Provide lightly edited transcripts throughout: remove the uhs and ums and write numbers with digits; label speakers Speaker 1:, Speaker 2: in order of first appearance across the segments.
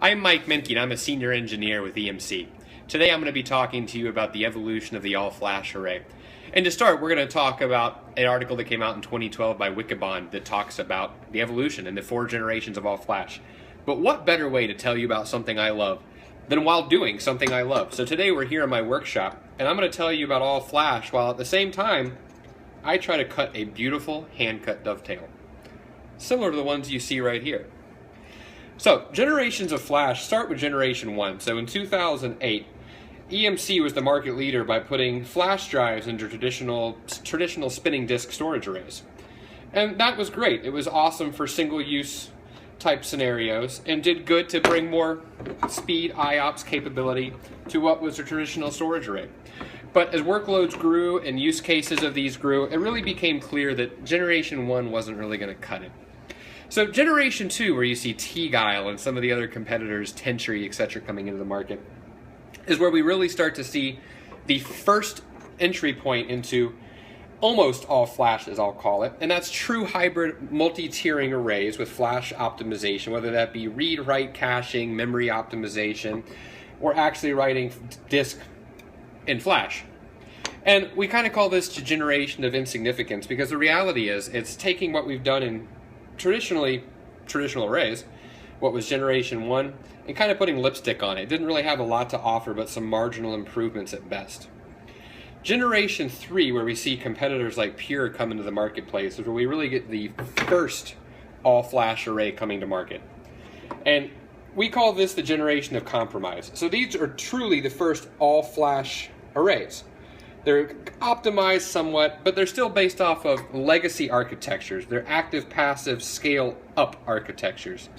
Speaker 1: I'm Mike Menke, and I'm a senior engineer with EMC. Today I'm going to be talking to you about the evolution of the all-flash array. And to start, we're going to talk about an article that came out in 2012 by Wikibon that talks about the evolution and the 4 generations of all-flash. But what better way to tell you about something I love than while doing something I love? So today we're here in my workshop, and I'm going to tell you about all-flash while at the same time I try to cut a beautiful hand-cut dovetail, similar to the ones you see right here. So, generations of flash start with generation 1. So in 2008, EMC was the market leader by putting flash drives into traditional spinning disk storage arrays. And that was great. It was awesome for single-use type scenarios and did good to bring more speed IOPS capability to what was a traditional storage array. But as workloads grew and use cases of these grew, it really became clear that generation 1 wasn't really going to cut it. So generation 2, where you see T-Guile and some of the other competitors, Tentry, etc., coming into the market, is where we really start to see the first entry point into almost all flash, as I'll call it, and that's true hybrid multi-tiering arrays with flash optimization, whether that be read-write caching, memory optimization, or actually writing disk in flash. And we kind of call this the generation of insignificance, because the reality is it's taking what we've done in traditional arrays, what was generation 1, and kind of putting lipstick on it. It didn't really have a lot to offer, but some marginal improvements at best. Generation 3, where we see competitors like Pure come into the marketplace, is where we really get the first all-flash array coming to market. And we call this the generation of compromise. So these are truly the first all-flash arrays. They're optimized somewhat, but they're still based off of legacy architectures. They're active-passive scale-up architectures.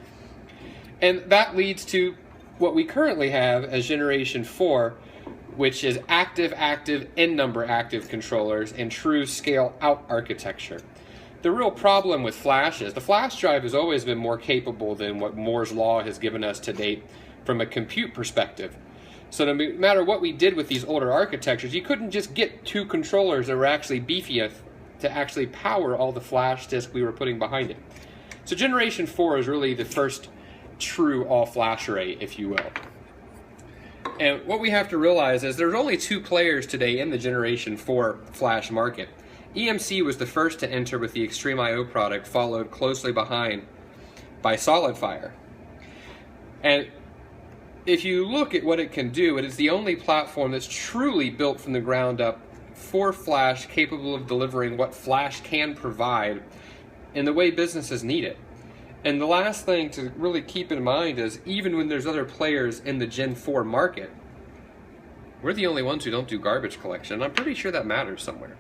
Speaker 1: And that leads to what we currently have as generation 4, which is active-active, n-number active controllers and true scale-out architecture. The real problem with flash is the flash drive has always been more capable than what Moore's Law has given us to date from a compute perspective. So no matter what we did with these older architectures, you couldn't just get 2 controllers that were actually beefy enough to actually power all the flash disk we were putting behind it. So generation 4 is really the first true all-flash array, if you will. And what we have to realize is there's only 2 players today in the generation 4 flash market. EMC was the first to enter with the XtremIO product, followed closely behind by SolidFire. And if you look at what it can do, it is the only platform that's truly built from the ground up for flash, capable of delivering what flash can provide in the way businesses need it. And the last thing to really keep in mind is even when there's other players in the Gen 4 market, we're the only ones who don't do garbage collection. I'm pretty sure that matters somewhere.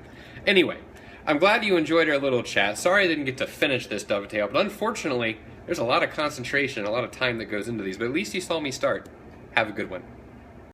Speaker 1: Anyway, I'm glad you enjoyed our little chat. Sorry I didn't get to finish this dovetail, but unfortunately, there's a lot of concentration, a lot of time that goes into these, but at least you saw me start. Have a good one.